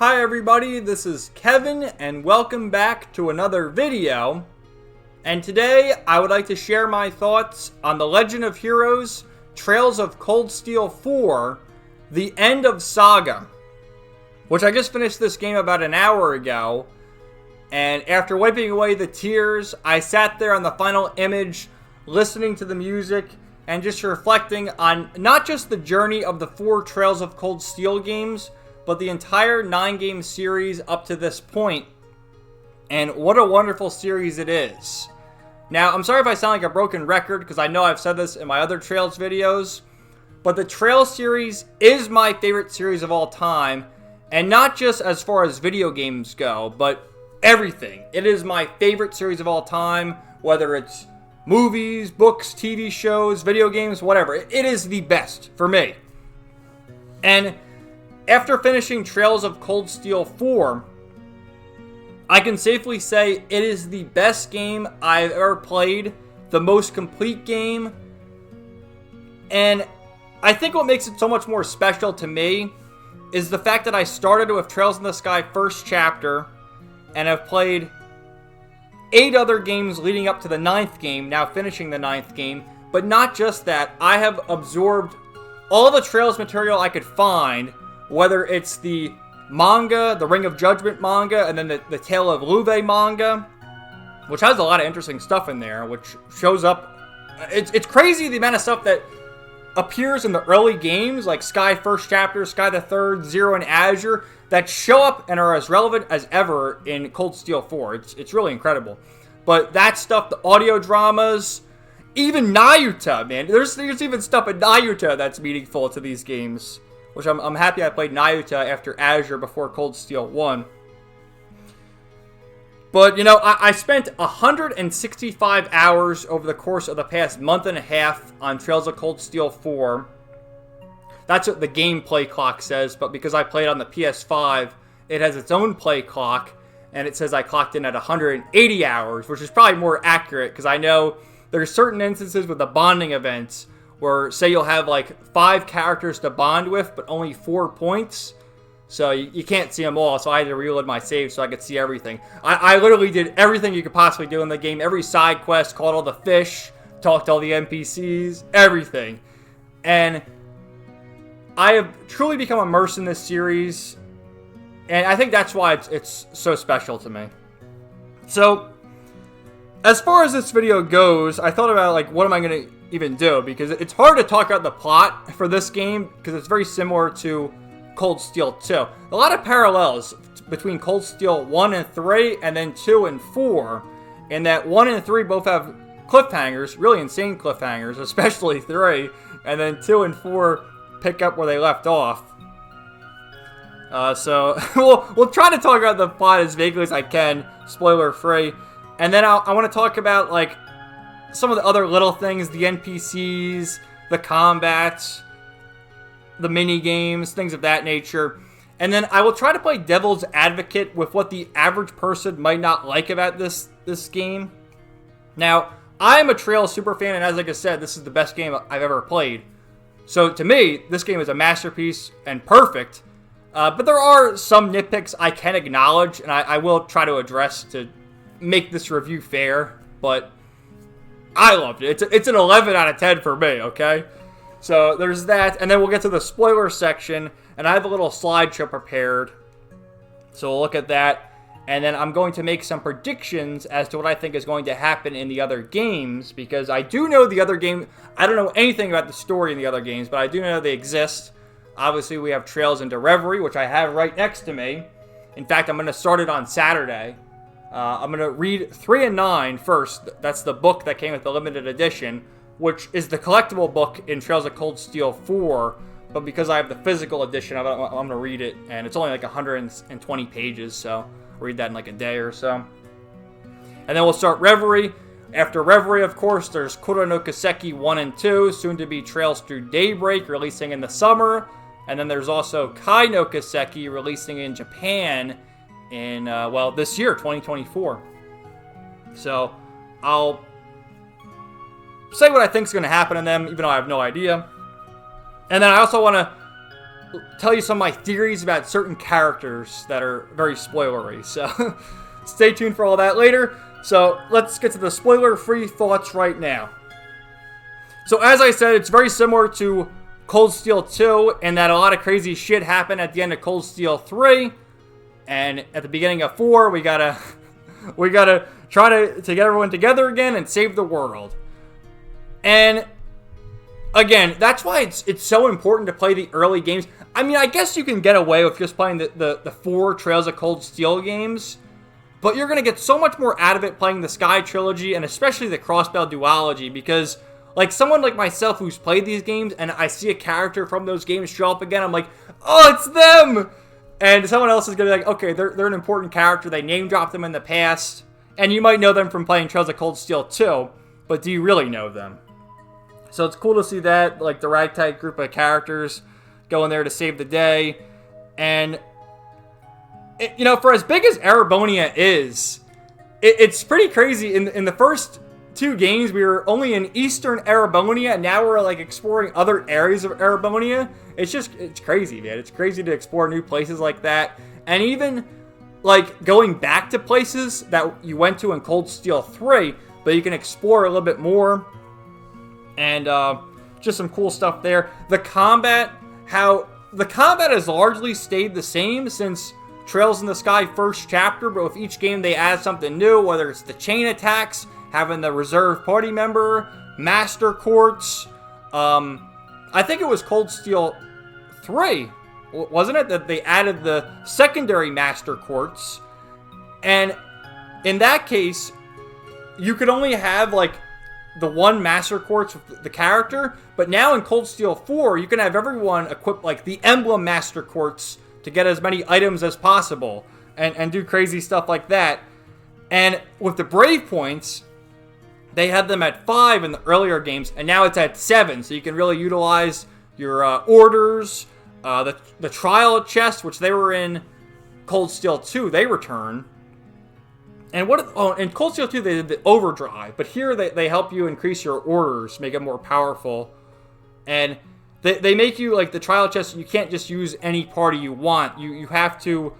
Hi everybody, this is Kevin and welcome back to another video. And today I would like to share my thoughts on The Legend of Heroes Trails of Cold Steel 4, The End of Saga, which I just finished this game about an hour ago. And after wiping away the tears, I sat there on the final image, listening to the music, and just reflecting on not just the journey of the 4 Trails of Cold Steel games, but the entire 9-game series up to this point. And what a wonderful series it is. Now, I'm sorry if I sound like a broken record, because I know I've said this in my other Trails videos, but the Trails series is my favorite series of all time, and not just as far as video games go, but everything. It is my favorite series of all time, whether it's movies, books, TV shows, video games, whatever. It is the best for me. And after finishing Trails of Cold Steel 4, I can safely say it is the best game I've ever played, the most complete game, and I think what makes it so much more special to me is the fact that I started with Trails in the Sky first chapter, and have played 8 other games leading up to the 9th game, now finishing the 9th game, but not just that, I have absorbed all the Trails material I could find, whether it's the manga, the Ring of Judgment manga, and then the Tale of Luve manga, which has a lot of interesting stuff in there, which shows up. It's crazy the amount of stuff that appears in the early games, like Sky First Chapter, Sky the Third, Zero, and Azure, that show up and are as relevant as ever in Cold Steel 4. It's really incredible. But that stuff, the audio dramas, even Nayuta, man. There's even stuff in Nayuta that's meaningful to these games, which I'm happy I played Nayuta after Azure before Cold Steel 1. But, you know, I spent 165 hours over the course of the past month and a half on Trails of Cold Steel 4. That's what the gameplay clock says, but because I played on the PS5, it has its own play clock, and it says I clocked in at 180 hours, which is probably more accurate, because I know there's certain instances with the bonding events where, say, you'll have like 5 characters to bond with, but only 4 points. So you can't see them all, so I had to reload my save so I could see everything. I literally did everything you could possibly do in the game. Every side quest, caught all the fish, talked to all the NPCs, everything. And I have truly become immersed in this series, and I think that's why it's so special to me. So, as far as this video goes, I thought about, like, what am I going to even do, because it's hard to talk about the plot for this game because it's very similar to Cold Steel 2. A lot of parallels between Cold Steel 1 and 3 and then 2 and 4, in that 1 and 3 both have cliffhangers, really insane cliffhangers, especially 3, and then 2 and 4 pick up where they left off. So we'll try to talk about the plot as vaguely as I can, spoiler free, and then I want to talk about, like, some of the other little things, the NPCs, the combats, the mini games, things of that nature. And then I will try to play devil's advocate with what the average person might not like about this game. Now, I'm a Trails superfan, and as I said, this is the best game I've ever played. So to me, this game is a masterpiece and perfect. But there are some nitpicks I can acknowledge, and I will try to address to make this review fair. But I loved it. It's an 11 out of 10 for me, okay? So there's that, and then we'll get to the spoiler section, and I have a little slideshow prepared. So we'll look at that, and then I'm going to make some predictions as to what I think is going to happen in the other games, because I do know the other game. I don't know anything about the story in the other games, but I do know they exist. Obviously, we have Trails into Reverie, which I have right next to me. In fact, I'm going to start it on Saturday. I'm going to read 3 and 9 first. That's the book that came with the limited edition, which is the collectible book in Trails of Cold Steel 4. But because I have the physical edition, I'm going to read it. And it's only like 120 pages, so I'll read that in like a day or so. And then we'll start Reverie. After Reverie, of course, there's Kuro no Kiseki 1 and 2, soon to be Trails Through Daybreak, releasing in the summer. And then there's also Kai no Kiseki, releasing in Japan in, this year, 2024. So, I'll say what I think is going to happen in them, even though I have no idea. And then I also want to tell you some of my theories about certain characters that are very spoilery. So stay tuned for all that later. So let's get to the spoiler-free thoughts right now. So as I said, it's very similar to Cold Steel 2 in that a lot of crazy shit happened at the end of Cold Steel 3. And at the beginning of 4, we gotta try to get everyone together again and save the world. And again, that's why it's so important to play the early games. I mean, I guess you can get away with just playing the 4 Trails of Cold Steel games, but you're going to get so much more out of it playing the Sky Trilogy and especially the Crossbell Duology, because like someone like myself who's played these games and I see a character from those games show up again, I'm like, oh, it's them! And someone else is going to be like, okay, they're an important character, they name dropped them in the past, and you might know them from playing Trails of Cold Steel 2, but do you really know them? So it's cool to see that, like the ragtag group of characters going there to save the day. And, you know, for as big as Erebonia is, it's pretty crazy. In the first 2 games, we were only in Eastern Erebonia, and now we're like exploring other areas of Erebonia. It's crazy, man. It's crazy to explore new places like that. And even like going back to places that you went to in Cold Steel 3, but you can explore a little bit more. And just some cool stuff there. The combat has largely stayed the same since Trails in the Sky first chapter, but with each game they add something new, whether it's the chain attacks, having the reserve party member, master quartz. I think it was Cold Steel 3, wasn't it, that they added the secondary master quartz. And in that case, you could only have like the one master quartz with the character, but now in Cold Steel 4, you can have everyone equip like the emblem master quartz to get as many items as possible and do crazy stuff like that. And with the Brave points, they had them at 5 in the earlier games, and now it's at 7, so you can really utilize your orders, the trial chest, which they were in Cold Steel 2, they return. And in Cold Steel 2, they did the overdrive, but here they help you increase your orders, make it more powerful. And they make you, like, the trial chest, you can't just use any party you want. You have to,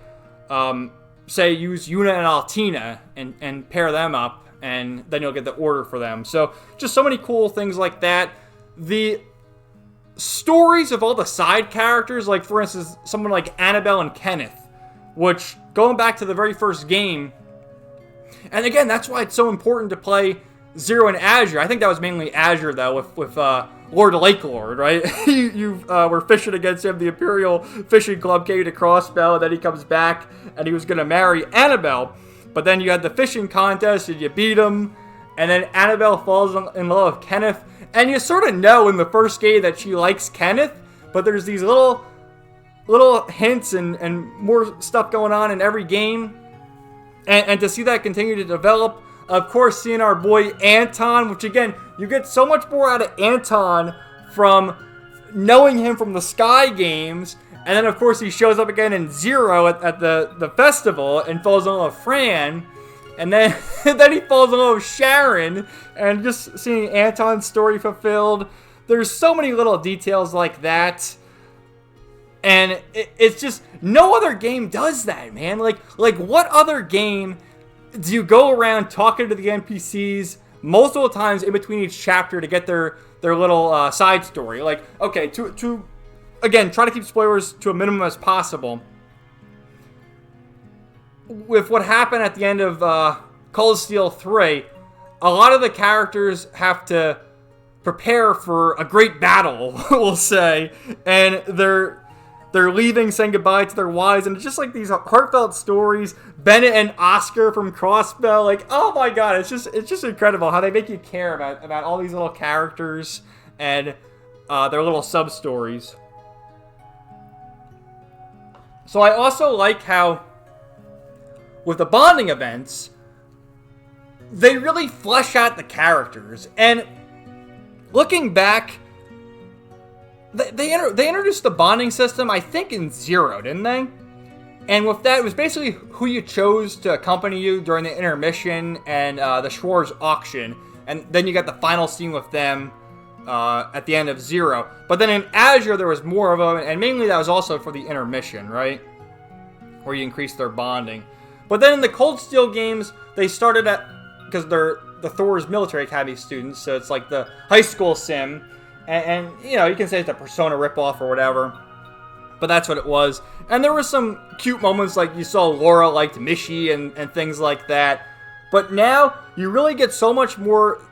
say, use Yuna and Altina and pair them up, and then you'll get the order for them. So, just so many cool things like that. The stories of all the side characters, like, for instance, someone like Annabelle and Kenneth, which, going back to the very first game, and again, that's why it's so important to play Zero and Azure. I think that was mainly Azure, though, with Lord Lakelord, right? you were fishing against him, the Imperial Fishing Club came to Crossbell, and then he comes back, and he was going to marry Annabelle. But then you had the fishing contest, and you beat him, and then Annabelle falls in love with Kenneth. And you sort of know in the first game that she likes Kenneth, but there's these little hints and more stuff going on in every game. And to see that continue to develop, of course, seeing our boy Anton, which again, you get so much more out of Anton from knowing him from the Sky games, and then of course he shows up again in Zero at the festival and falls in love with Fran, and then then he falls in love with Sharon, and just seeing Anton's story fulfilled. There's so many little details like that. And it's just, no other game does that, man. Like what other game do you go around talking to the NPCs multiple times in between each chapter to get their little side story? Like, okay, to again, try to keep spoilers to a minimum as possible. With what happened at the end of Cold Steel 3, a lot of the characters have to prepare for a great battle, we'll say, and they're leaving, saying goodbye to their wives, and it's just like these heartfelt stories. Bennett and Oscar from Crossbell, like, oh my god, it's just incredible how they make you care about all these little characters and their little sub-stories. So I also like how, with the bonding events, they really flesh out the characters. And looking back, They introduced the bonding system, I think, in Zero, didn't they? And with that, it was basically who you chose to accompany you during the intermission and the Schwarz auction. And then you got the final scene with them at the end of Zero. But then in Azure, there was more of them, and mainly that was also for the intermission, right? Where you increase their bonding. But then in the Cold Steel games, they started at, because they're the Thor's Military Academy students, so it's like the high school sim. And you know, you can say it's a Persona ripoff or whatever. But that's what it was. And there were some cute moments, like you saw Laura liked Mishi and things like that. But now, you really get so much more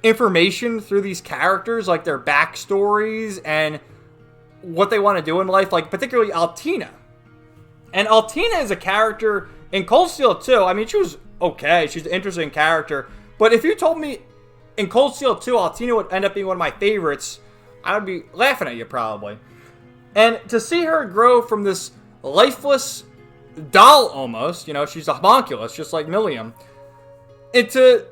information through these characters, like their backstories and what they want to do in life, like particularly Altina. And Altina is a character in Cold Steel 2. I mean, she was okay. She's an interesting character. But if you told me in Cold Steel 2, Altina would end up being one of my favorites, I would be laughing at you probably. And to see her grow from this lifeless doll almost, you know, she's a homunculus, just like Milliam, into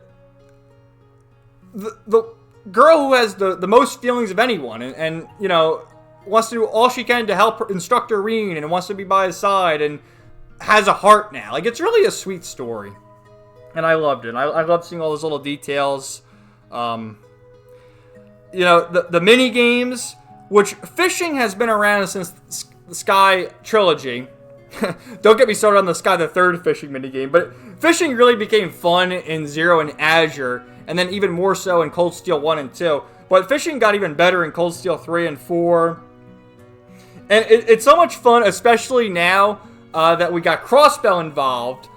the girl who has the most feelings of anyone, and you know, wants to do all she can to help her instructor Reen, and wants to be by his side, and has a heart now. Like, it's really a sweet story. And I loved it. I loved seeing all those little details. You know, the mini games, which fishing has been around since the Sky trilogy. Don't get me started on the Sky the Third fishing minigame, but fishing really became fun in Zero and Azure, and then even more so in Cold Steel 1 and 2. But fishing got even better in Cold Steel 3 and 4. And it's so much fun, especially now that we got Crossbell involved,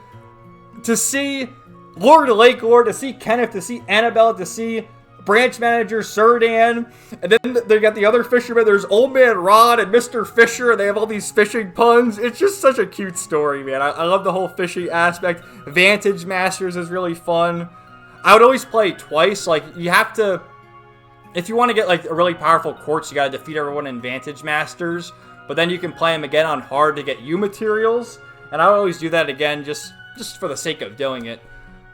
to see Lord of Lake Lord, to see Kenneth, to see Annabelle, to see branch manager Serdan, and then they got the other fishermen. There's Old Man Rod and Mr. Fisher, and they have all these fishing puns. It's just such a cute story, man. I love the whole fishing aspect. Vantage Masters is really fun. I would always play twice. Like, you have to, if you want to get like a really powerful quartz, you got to defeat everyone in Vantage Masters, but then you can play them again on hard to get U materials, and I would always do that again just for the sake of doing it.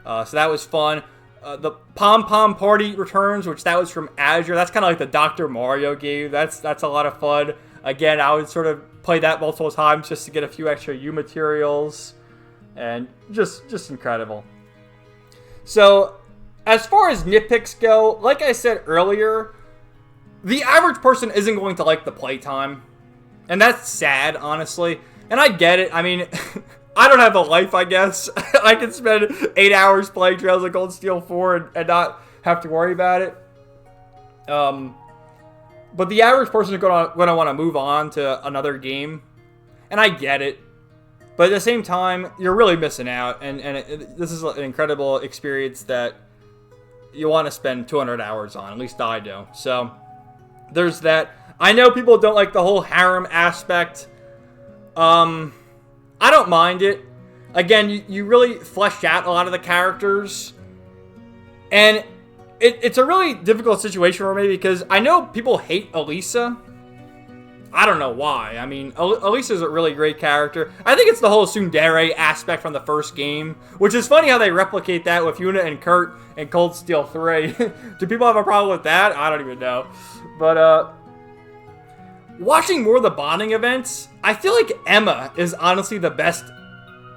So that was fun. The Pom Pom Party returns, which that was from Azure. That's kind of like the Dr. Mario game. That's a lot of fun. Again, I would sort of play that multiple times just to get a few extra U materials, and just incredible. So, as far as nitpicks go, like I said earlier, the average person isn't going to like the playtime, and that's sad, honestly. And I get it. I mean, I don't have a life, I guess. I can spend 8 hours playing Trails of Cold Steel 4 and not have to worry about it. But the average person is going to want to move on to another game. And I get it. But at the same time, you're really missing out. And this is an incredible experience that you want to spend 200 hours on. At least I do. So, there's that. I know people don't like the whole harem aspect. I don't mind it. Again, you really flesh out a lot of the characters. And it's a really difficult situation for me because I know people hate Elisa. I don't know why. I mean, Elisa's a really great character. I think it's the whole tsundere aspect from the first game, which is funny how they replicate that with Yuna and Kurt in Cold Steel 3. Do people have a problem with that? I don't even know. But, watching more of the bonding events, I feel like Emma is honestly the best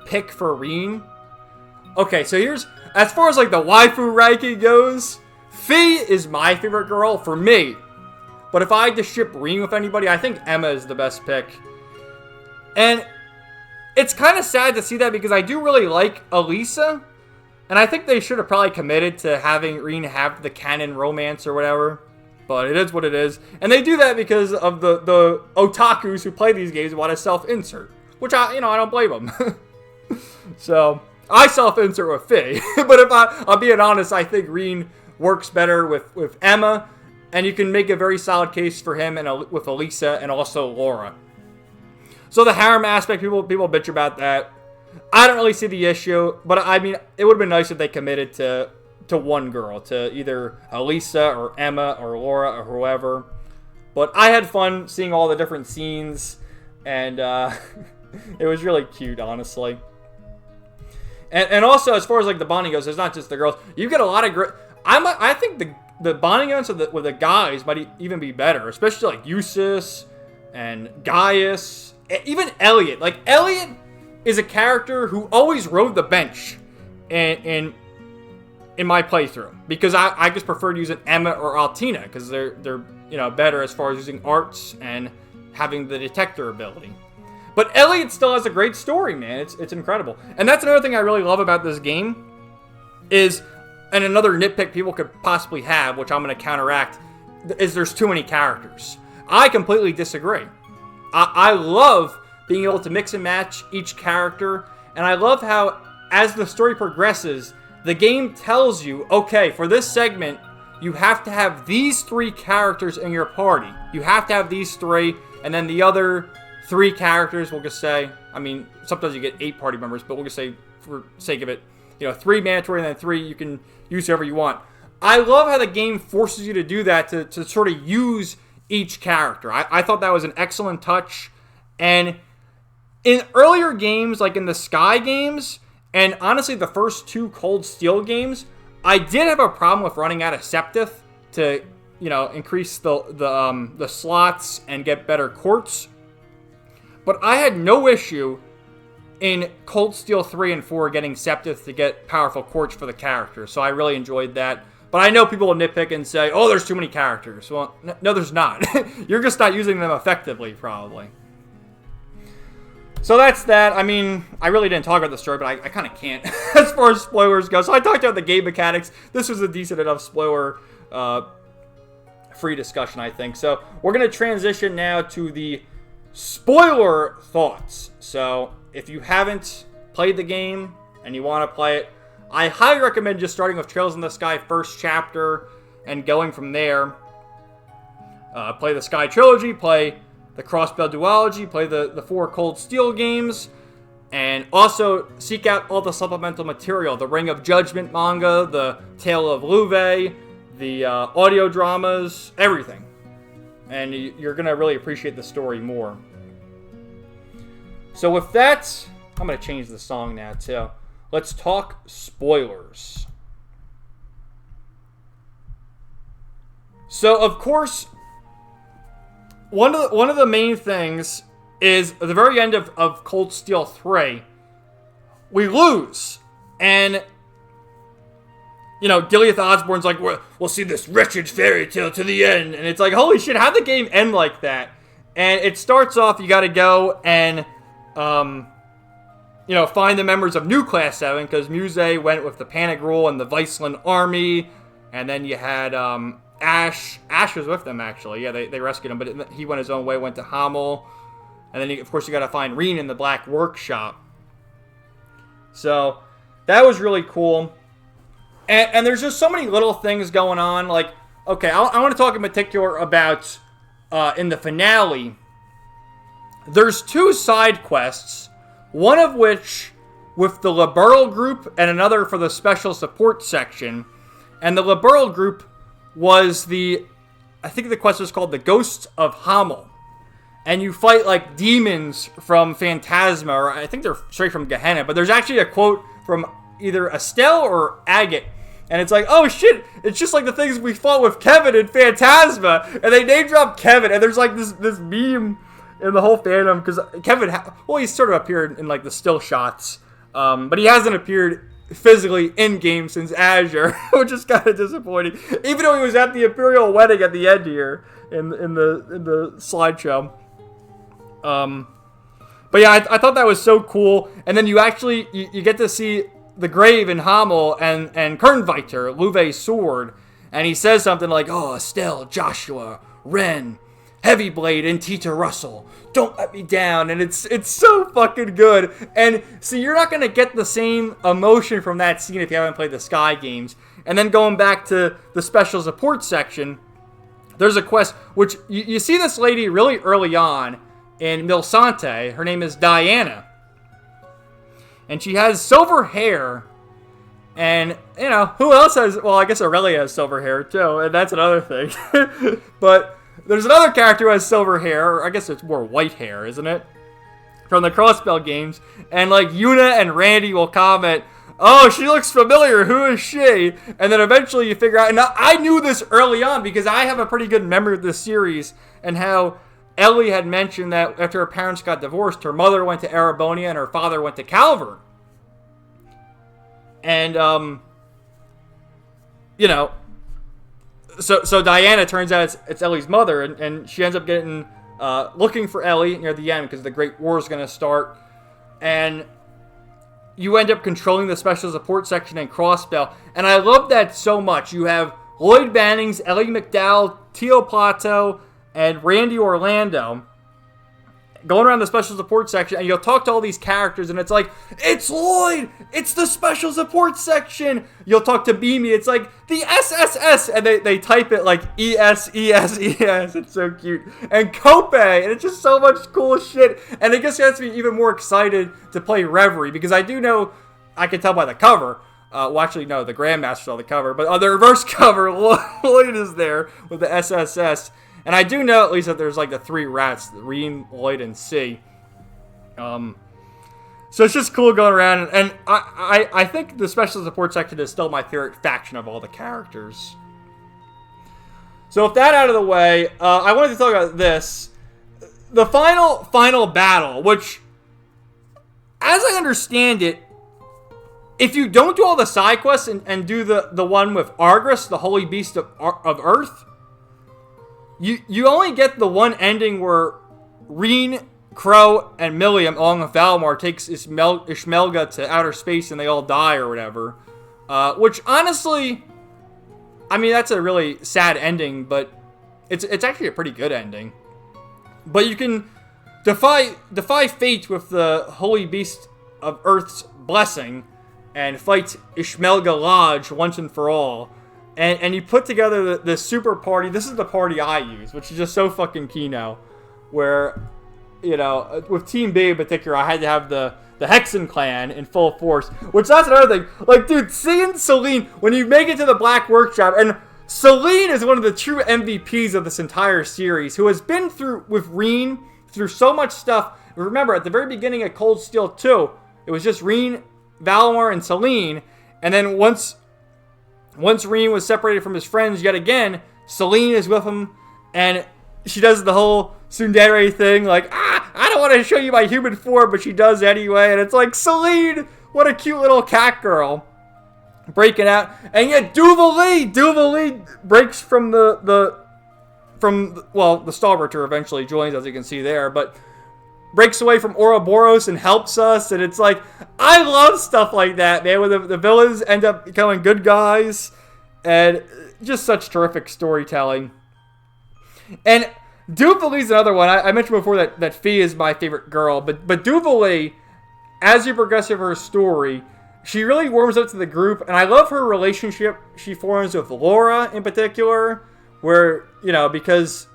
pick for Reen. Okay, so here's, as far as like the waifu ranking goes, Fee is my favorite girl for me. But if I had to ship Reen with anybody, I think Emma is the best pick. And it's kind of sad to see that because I do really like Elisa. And I think they should have probably committed to having Reen have the canon romance or whatever. But it is what it is. And they do that because of the otakus who play these games want to self-insert. Which, I don't blame them. So, I self-insert with Faye. But if I'm being honest, I think Reen works better with Emma. And you can make a very solid case for him and with Elisa and also Laura. So the harem aspect, people bitch about that. I don't really see the issue. But, I mean, it would have been nice if they committed to one girl, to either Elisa or Emma or Laura or whoever. But I had fun seeing all the different scenes, and it was really cute, honestly. And also, as far as like the bonding goes, it's not just the girls. You get a lot of great. I think the bonding events with the guys might even be better, especially like Eustace and Gaius, even Elliot. Like Elliot is a character who always rode the bench, and in my playthrough, because I just preferred using Emma or Altina because they're better as far as using arts and having the detector ability. But Elliot still has a great story, man. It's incredible. And that's another thing I really love about this game is, and another nitpick people could possibly have, which I'm going to counteract, is there's too many characters. I completely disagree. I love being able to mix and match each character, and I love how, as the story progresses, the game tells you, okay, for this segment, you have to have these 3 characters in your party. You have to have these 3, and then the other 3 characters, we'll just say, I mean, sometimes you get 8 party members, but we'll just say, for sake of it, 3 mandatory and then 3 you can use whoever you want. I love how the game forces you to do that, to sort of use each character. I thought that was an excellent touch. And in earlier games, like in the Sky games, and honestly the first 2 Cold Steel games, I did have a problem with running out of Septith to, increase the slots and get better quartz. But I had no issue in Cold Steel 3 and 4 getting Septith to get powerful quartz for the characters. So I really enjoyed that. But I know people will nitpick and say, oh, there's too many characters. Well, no, there's not. You're just not using them effectively, probably. So that's that. I mean, I really didn't talk about the story, but I kind of can't as far as spoilers go. So I talked about the game mechanics. This was a decent enough spoiler-free discussion, I think. So we're going to transition now to the spoiler thoughts. So if you haven't played the game and you want to play it, I highly recommend just starting with Trails in the Sky first chapter and going from there. Play the Sky Trilogy, play the Crossbell Duology, play the 4 Cold Steel games, and also seek out all the supplemental material. The Ring of Judgment manga, the Tale of Louve, the audio dramas, everything. And you're going to really appreciate the story more. So with that, I'm going to change the song now too. Let's talk spoilers. So, of course, one of the main things is at the very end of Cold Steel 3, we lose. And, Gileath Osborne's like, we'll see this wretched fairy tale to the end. And it's like, holy shit, how'd the game end like that? And it starts off, you gotta go and, find the members of New Class 7, because Muse went with the Panic Rule and the Viceland Army, and then you had Ash. Ash was with them, actually. Yeah, they rescued him, but he went his own way, went to Hamel, and then, of course, you got to find Reen in the Black Workshop. So, that was really cool. And there's just so many little things going on. Like, okay, I want to talk in particular about, in the finale, there's 2 side quests, one of which with the Liberal group and another for the special support section. And the Liberal group was I think the quest was called the Ghosts of Hamel. And you fight like demons from Phantasma, or I think they're straight from Gehenna. But there's actually a quote from either Estelle or Agate. And it's like, oh shit, it's just like the things we fought with Kevin in Phantasma. And they name drop Kevin, and there's like this meme in the whole fandom, because Kevin, he's sort of appeared in like the still shots, but he hasn't appeared physically in game since Azure, which is kind of disappointing. Even though he was at the Imperial wedding at the end here in the slideshow. But yeah, I thought that was so cool. And then you actually you get to see the grave in Hamel and Kernviter, Louve's sword, and he says something like, "Oh, Estelle, Joshua, Ren, Heavyblade, and Tita Russell, don't let me down." And it's so fucking good. And see, you're not gonna get the same emotion from that scene if you haven't played the Sky games. And then going back to the special support section, there's a quest which you see this lady really early on in Milsante. Her name is Diana, and she has silver hair. And who else has? Well, I guess Aurelia has silver hair too, and that's another thing. But there's another character who has silver hair, or I guess it's more white hair, isn't it? From the Crossbell games. And like Yuna and Randy will comment, "Oh, she looks familiar, who is she?" And then eventually you figure out, and I knew this early on because I have a pretty good memory of this series, and how Ellie had mentioned that after her parents got divorced, her mother went to Arabonia and her father went to Calvert. And you know, so Diana, turns out it's Ellie's mother, and she ends up getting looking for Ellie near the end because the Great War is going to start, and you end up controlling the special support section and Crossbell, and I love that so much. You have Lloyd Bannings, Ellie McDowell, Tio Plato, and Randy Orlando going around the special support section, and you'll talk to all these characters, and it's like, it's Lloyd! It's the special support section! You'll talk to Beamy, it's like, the SSS! And they type it like ES, ES, ES. It's so cute. And Cope! And it's just so much cool shit. And it just gets me even more excited to play Reverie, because I do know, I can tell by the cover, well, actually, no, the Grandmaster's on the cover, but on the reverse cover, Lloyd is there with the SSS. And I do know at least that there's like the 3 rats, Reen, Lloyd, and C. So it's just cool going around. And I think the special support section is still my favorite faction of all the characters. So with that out of the way, I wanted to talk about this. The final battle, which, as I understand it, if you don't do all the side quests and do the one with Argus, the holy beast of Earth, You only get the one ending where Reen, Crow, and Milliam, along with Valimar, takes Ishmelga to outer space and they all die or whatever. Which, honestly, I mean, that's a really sad ending, but it's actually a pretty good ending. But you can defy fate with the Holy Beast of Earth's blessing and fight Ishmelga Lodge once and for all. And you put together the super party. This is the party I use, which is just so fucking key now. Where, you know, with Team B in particular, I had to have the Hexen clan in full force. Which, that's another thing. Like, dude, seeing Celine, when you make it to the Black Workshop, and Celine is one of the true MVPs of this entire series, who has been through, with Reen, through so much stuff. Remember, at the very beginning of Cold Steel 2, it was just Reen, Valimar, and Celine. And then once Reen was separated from his friends yet again, Celine is with him, and she does the whole tsundere thing, like, I don't want to show you my human form, but she does anyway, and it's like, Celine, what a cute little cat girl, breaking out, and yet Duvalie breaks from the Starberter eventually joins, as you can see there, but breaks away from Ouroboros and helps us, and it's like, I love stuff like that, man, where the villains end up becoming good guys, and just such terrific storytelling. And Duvalie's another one. I mentioned before that Fee is my favorite girl, but Duvalie, as you progress through her story, she really warms up to the group, and I love her relationship she forms with Laura in particular, where, you know, because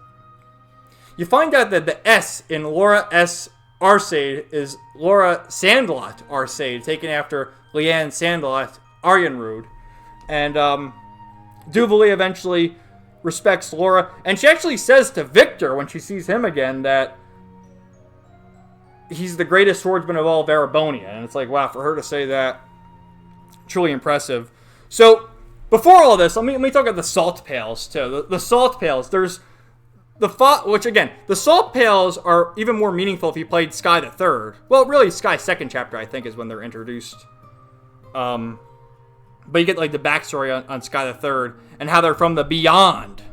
you find out that the S in Laura S. Arcade is Laura Sandlot Arcade, taken after Leanne Sandlot Aryenrud. And Duvalie eventually respects Laura, and she actually says to Victor when she sees him again that he's the greatest swordsman of all Varabonia. And it's like, wow, for her to say that, truly impressive. So, before all this, let me talk about the Salt Pails, too. The Salt Pails, there's which, again, the Salt Pails are even more meaningful if you played Sky the Third. Well, really, Sky's second chapter, I think, is when they're introduced. But you get, like, the backstory on Sky the Third and how they're from the Beyond.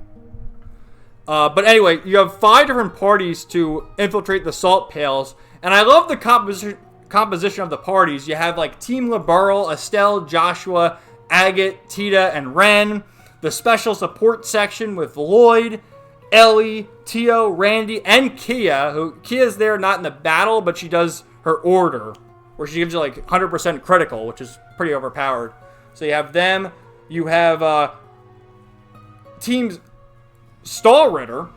But anyway, you have 5 different parties to infiltrate the Salt Pails. And I love the composition of the parties. You have, like, Team LaBurle, Estelle, Joshua, Agate, Tita, and Ren. The special support section with Lloyd, Ellie, Tio, Randy, and Kia. Kia's there not in the battle, but she does her order, where she gives you, like, 100% critical, which is pretty overpowered. So you have them. You have Team Stallritter,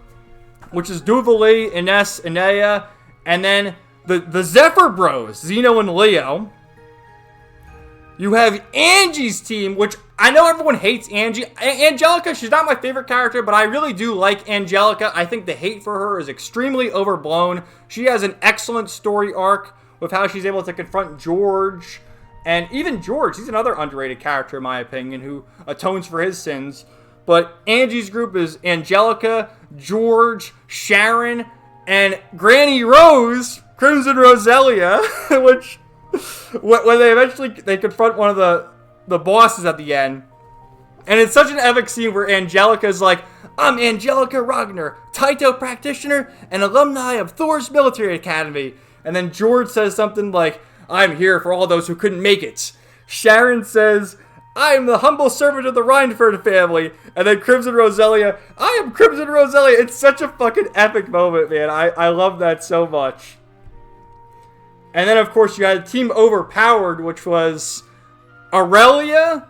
which is Duvalie, Ines, Inea, and then the Zephyr Bros, Zeno and Leo. You have Angie's team, which I know everyone hates Angie. Angelica, she's not my favorite character, but I really do like Angelica. I think the hate for her is extremely overblown. She has an excellent story arc with how she's able to confront George. And even George, he's another underrated character, in my opinion, who atones for his sins. But Angie's group is Angelica, George, Sharon, and Granny Rose, Crimson Roselia, which, when they confront one of the bosses at the end, And it's such an epic scene where Angelica's like, I'm Angelica Ragnar, Taito practitioner and alumni of Thor's military academy. And then George says something like, I'm here for all those who couldn't make it. Sharon says, I am the humble servant of the Rhineford family. And then Crimson Roselia, I am Crimson Roselia. It's such a fucking epic moment, man. I love that so much. And then, of course, you had Team Overpowered, which was Aurelia,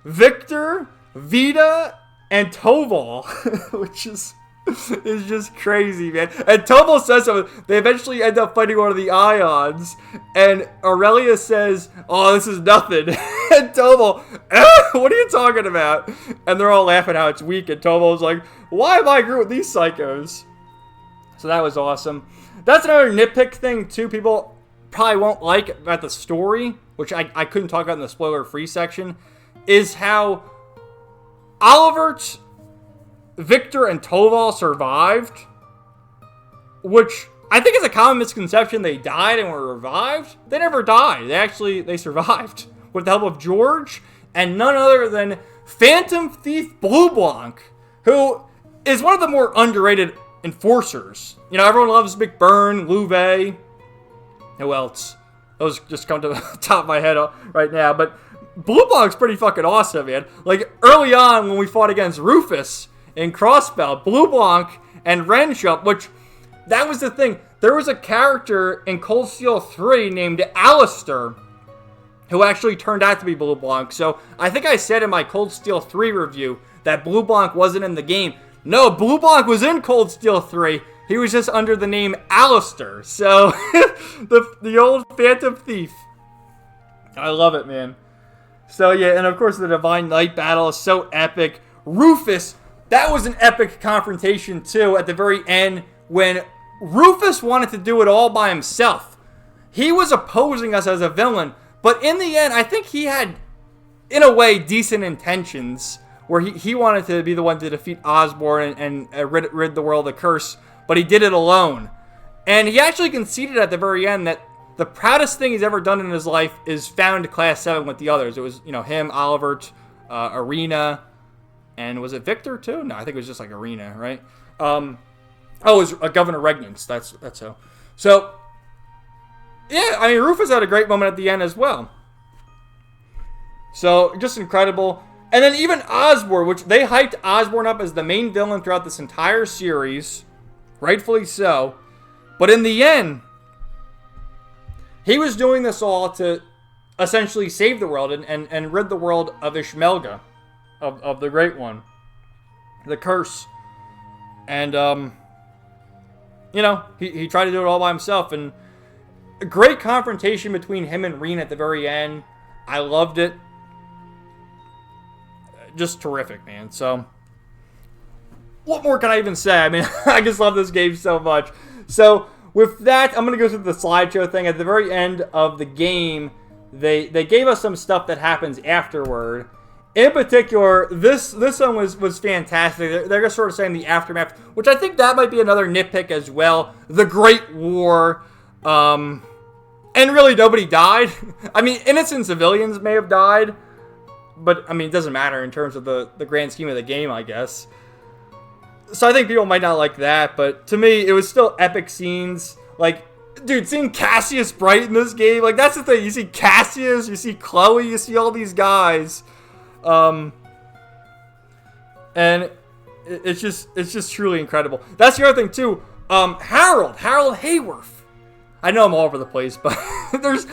Victor, Vita, and Toval, which is just crazy, man. And Toval says something. They eventually end up fighting one of the Ions, and Aurelia says, oh, this is nothing. And Toval, what are you talking about? And they're all laughing how it's weak, and Toval's like, why am I agree with these psychos? So that was awesome. That's another nitpick thing, too, people probably won't like about the story, which I couldn't talk about in the spoiler-free section, is how Olivert, Victor, and Toval survived, which I think is a common misconception. They died and were revived. They never died. They survived with the help of George and none other than Phantom Thief Blue Blanc, who is one of the more underrated enforcers. You know, everyone loves McBurn, Louvet. Who else? Those just come to the top of my head right now, but Blue Blanc's pretty fucking awesome, man. Like, early on when we fought against Rufus in Crossbell, Blue Blanc and Ren show up, which, that was the thing. There was a character in Cold Steel 3 named Alistair, who actually turned out to be Blue Blanc. So, I think I said in my Cold Steel 3 review that Blue Blanc wasn't in the game. No, Blue Blanc was in Cold Steel 3. He was just under the name Alistair. So, the old Phantom Thief. I love it, man. So, yeah, and of course the Divine Knight battle is so epic. Rufus, that was an epic confrontation, too, at the very end, when Rufus wanted to do it all by himself. He was opposing us as a villain, but in the end, I think he had, in a way, decent intentions, where he wanted to be the one to defeat Osborn and rid the world of the curse, but he did it alone. And he actually conceded at the very end that the proudest thing he's ever done in his life is found Class 7 with the others. It was, you know, him, Olivert, Arena, and was it Victor too? No, I think it was just like Arena, right? It was Governor Regnance. That's so. So, yeah, I mean, Rufus had a great moment at the end as well. So, just incredible. And then even Osborn, which they hyped Osborn up as the main villain throughout this entire series, rightfully so. But in the end, he was doing this all to essentially save the world and rid the world of Ishmelga, of the Great One, the curse. And, you know, he tried to do it all by himself. And a great confrontation between him and Reen at the very end. I loved it. Just terrific, man. So, what more can I even say? I mean, I just love this game so much. So, with that, I'm going to go through the slideshow thing. At the very end of the game, they gave us some stuff that happens afterward. In particular, this one was fantastic. They're just sort of saying the aftermath, which I think that might be another nitpick as well. The Great War, and really nobody died. I mean, innocent civilians may have died, but, I mean, it doesn't matter in terms of the grand scheme of the game, I guess. So I think people might not like that, but to me, it was still epic scenes. Like, dude, seeing Cassius Bright in this game, like, that's the thing. You see Cassius, you see Chloe, you see all these guys. And it's just truly incredible. That's the other thing, too. Harold Hayworth. I know I'm all over the place, but there's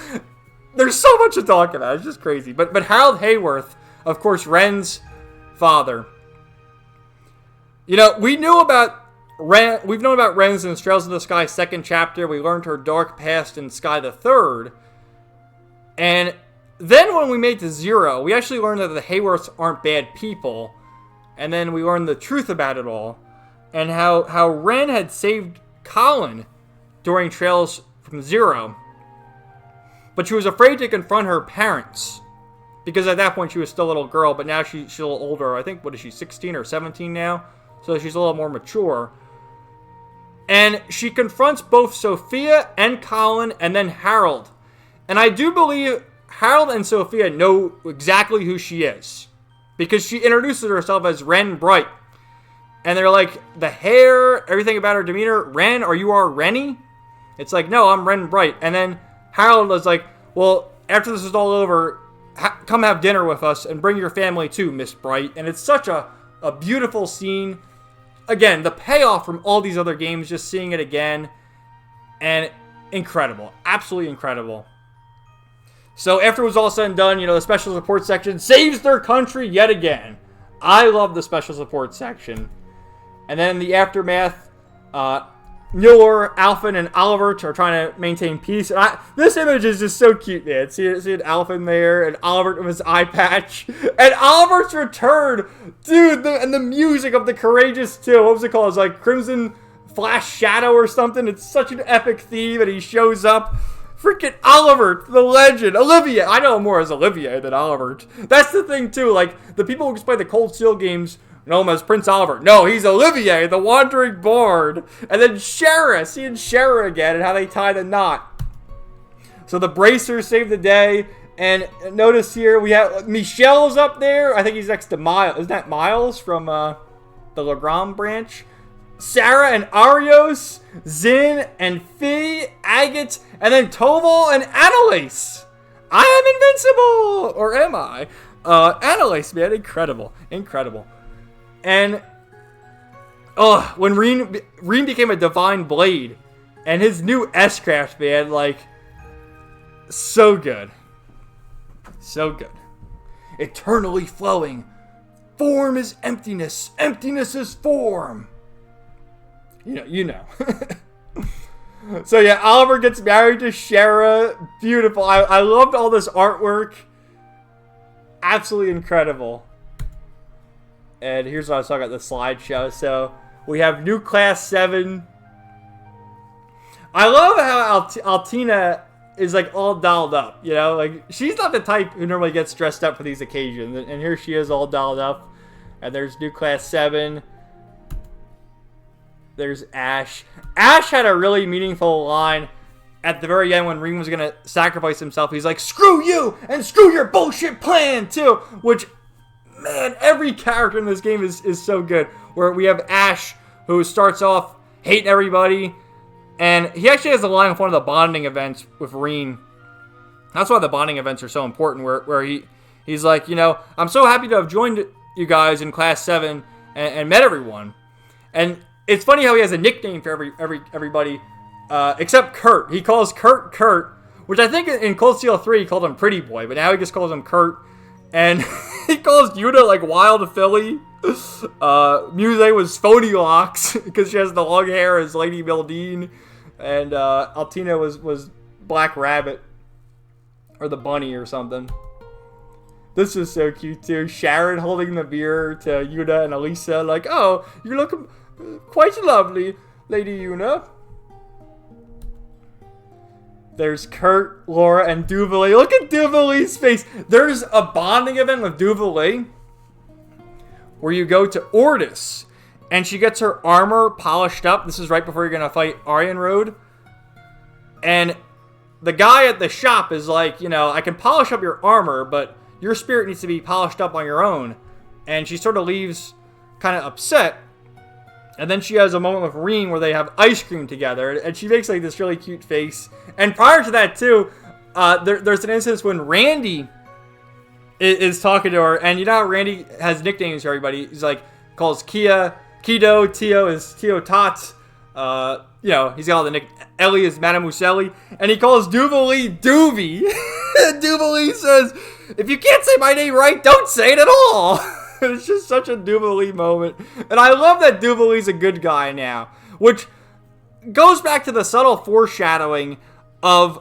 so much to talk about. It's just crazy. But Harold Hayworth, of course, Ren's father. You know, we've known about Ren since Trails of the Sky 2nd chapter. We learned her dark past in Sky the 3rd. And then when we made to Zero, we actually learned that the Hayworths aren't bad people. And then we learned the truth about it all. And how Ren had saved Colin during Trails from Zero. But she was afraid to confront her parents. Because at that point she was still a little girl, but now she's a little older. I think, what is she, 16 or 17 now? So she's a little more mature. And she confronts both Sophia and Colin and then Harold. And I do believe Harold and Sophia know exactly who she is. because she introduces herself as Ren Bright. And they're like, the hair, everything about her demeanor, Ren, or you are Rennie? It's like, no, I'm Ren Bright. And then Harold is like, well, after this is all over, come have dinner with us and bring your family too, Miss Bright. And it's such a beautiful scene. Again, the payoff from all these other games, just seeing it again, and incredible. Absolutely incredible. So after it was all said and done, the special support section saves their country yet again. I love the special support section. And then in the aftermath, Mueller, Alphen, and Oliver are trying to maintain peace. And this image is just so cute, man. See Alphen there, and Oliver with his eye patch. And Oliver's return, dude, and the music of the Courageous, too. What was it called? It's like Crimson Flash Shadow or something. It's such an epic theme, and he shows up. Freaking Oliver, the legend. Olivier. I know him more as Olivier than Oliver. That's the thing, too. Like, the people who play the Cold Steel games know him as Prince Oliver. No, he's Olivier, the Wandering Bard. And then Shara, seeing Shara again and how they tie the knot. So the Bracers save the day. And notice here, we have Michel's up there. I think he's next to Miles. Isn't that Miles from the Legrand branch? Sarah and Arios, Zin and Fee, Agate, and then Toval and Annalise. I am invincible! Or am I? Annalise, man, incredible. Incredible. And, when Reen became a Divine Blade, and his new S-Craft, man, like, so good. So good. Eternally flowing. Form is emptiness. Emptiness is form. You know. So yeah, Oliver gets married to Shara. Beautiful. I loved all this artwork. Absolutely incredible. And here's what I was talking about, the slideshow. So we have new Class 7. I love how Altina is like all dolled up. Like she's not the type who normally gets dressed up for these occasions. And here she is all dolled up. And there's new Class 7. There's Ash. Ash had a really meaningful line at the very end when Reen was going to sacrifice himself. He's like, screw you and screw your bullshit plan too. Which, man, every character in this game is so good. Where we have Ash, who starts off hating everybody. And he actually has a line of one of the bonding events with Reen. That's why the bonding events are so important. Where he's like, I'm so happy to have joined you guys in Class 7 and met everyone. And it's funny how he has a nickname for everybody, except Kurt. He calls Kurt, which I think in Cold Steel 3 he called him Pretty Boy, but now he just calls him Kurt. And he calls Yuta like Wild Philly. Muse was Phony Locks because she has the long hair as Lady Mildine, and Altina was Black Rabbit or the Bunny or something. This is so cute too. Sharon holding the beer to Yuta and Elisa, like, oh, you're looking quite lovely, Lady Yuna. There's Kurt, Laura, and Duvalet. Look at Duvalee's face. There's a bonding event with Duvalet where you go to Ordis, and she gets her armor polished up. This is right before you're going to fight Aryan Road. And the guy at the shop is like, I can polish up your armor, but your spirit needs to be polished up on your own. And she sort of leaves kind of upset. And then she has a moment with Reen where they have ice cream together. And she makes like this really cute face. And prior to that too, there's an instance when Randy is talking to her. And you know how Randy has nicknames for everybody. He's like, calls Kia, Kido, Tio is Tio Tots. He's got all the nicknames. Ellie is Madame Uselli. And he calls Duvalee Doovie. And Duvalee says, if you can't say my name right, don't say it at all. It's just such a Duvalee moment. And I love that Duvalee's a good guy now. Which goes back to the subtle foreshadowing of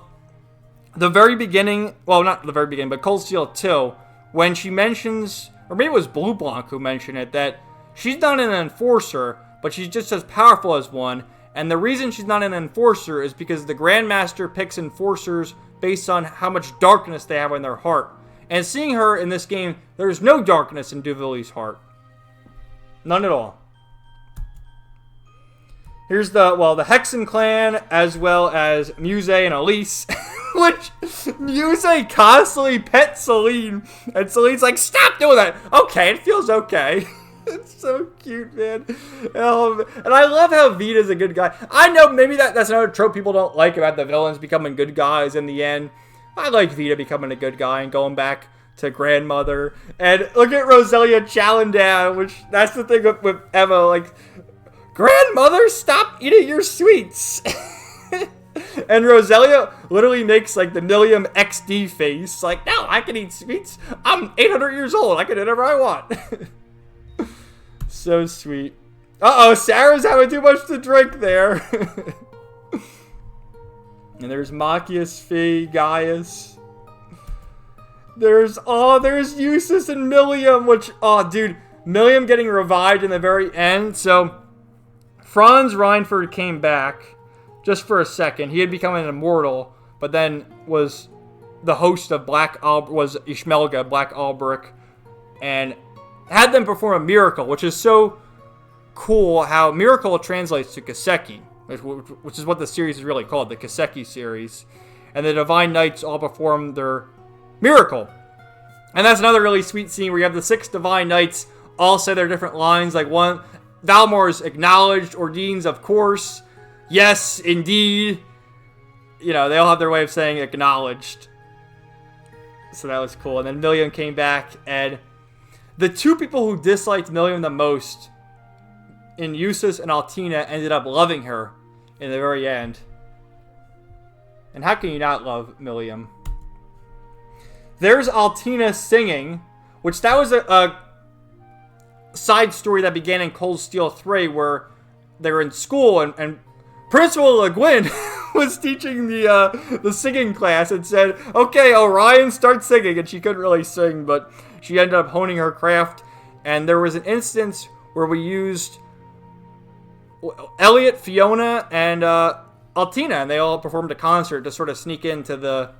the very beginning. Well, not the very beginning, but Cold Steel 2. When she mentions, or maybe it was Blue Blanc who mentioned it, that she's not an enforcer, but she's just as powerful as one. And the reason she's not an enforcer is because the Grandmaster picks enforcers based on how much darkness they have in their heart. And seeing her in this game, there's no darkness in Duvalee's heart. None at all. Here's the Hexen clan, as well as Muse and Elise. Which Muse constantly pets Celine, and Celine's like, stop doing that. Okay, it feels okay. It's so cute, man. And I love how Vita's a good guy. I know maybe that's another trope people don't like about the villains becoming good guys in the end. I like Vita becoming a good guy and going back to grandmother. And look at Roselia chowing down, which that's the thing with Emma, like, grandmother, stop eating your sweets. And Roselia literally makes like the Millium XD face, like, no, I can eat sweets. I'm 800 years old. I can do whatever I want. So sweet. Uh-oh, Sarah's having too much to drink there. And there's Machias, Fee, Gaius. There's Eustace and Millium, which, oh, dude, Millium getting revived in the very end. So, Franz Reinford came back just for a second. He had become an immortal, but then was the host of was Ishmelga, Black Albric, and had them perform a miracle, which is so cool how miracle translates to Kiseki, which is what the series is really called, the Kiseki series. And the Divine Knights all perform their miracle. And that's another really sweet scene where you have the 6 Divine Knights all say their different lines. Like one, Valmor's acknowledged, Ordine's of course, yes, indeed. You know, they all have their way of saying acknowledged. So that was cool. And then Millium came back, and the 2 people who disliked Millium the most in Eustace and Altina ended up loving her in the very end. And how can you not love Millium? There's Altina singing, which that was a side story that began in Cold Steel 3 where they were in school and Principal Le Guin was teaching the singing class and said, okay, Orion, start singing. And she couldn't really sing, but she ended up honing her craft. And there was an instance where we used Elliot, Fiona, and Altina, and they all performed a concert to sort of sneak into the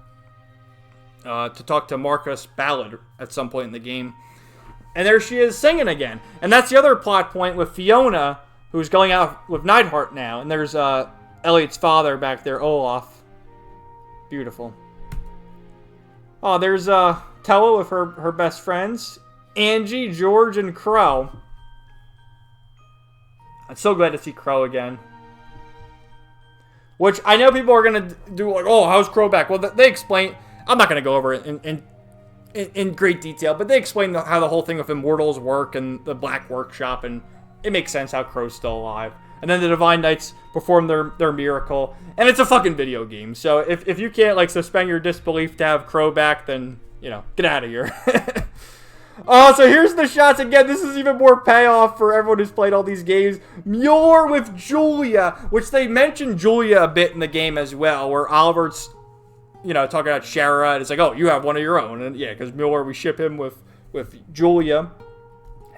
to talk to Marcus Ballard at some point in the game. And there she is singing again. And that's the other plot point with Fiona, who's going out with Neidhart now. And there's Elliot's father back there, Olaf. Beautiful. Oh, there's Tella with her best friends, Angie, George, and Crow. I'm so glad to see Crow again. Which I know people are going to do like, oh, how's Crow back? Well, they explain. I'm not going to go over it in great detail, but they explain how the whole thing with Immortals work and the Black Workshop, and it makes sense how Crow's still alive. And then the Divine Knights perform their miracle, and it's a fucking video game. So if you can't like suspend your disbelief to have Crow back, then, you know, get out of here. Oh, so here's the shots again. This is even more payoff for everyone who's played all these games. Muir with Julia, which they mentioned Julia a bit in the game as well, where Albert's, you know, talking about Shara, and it's like, oh, you have one of your own. And yeah, because Muir, we ship him with Julia.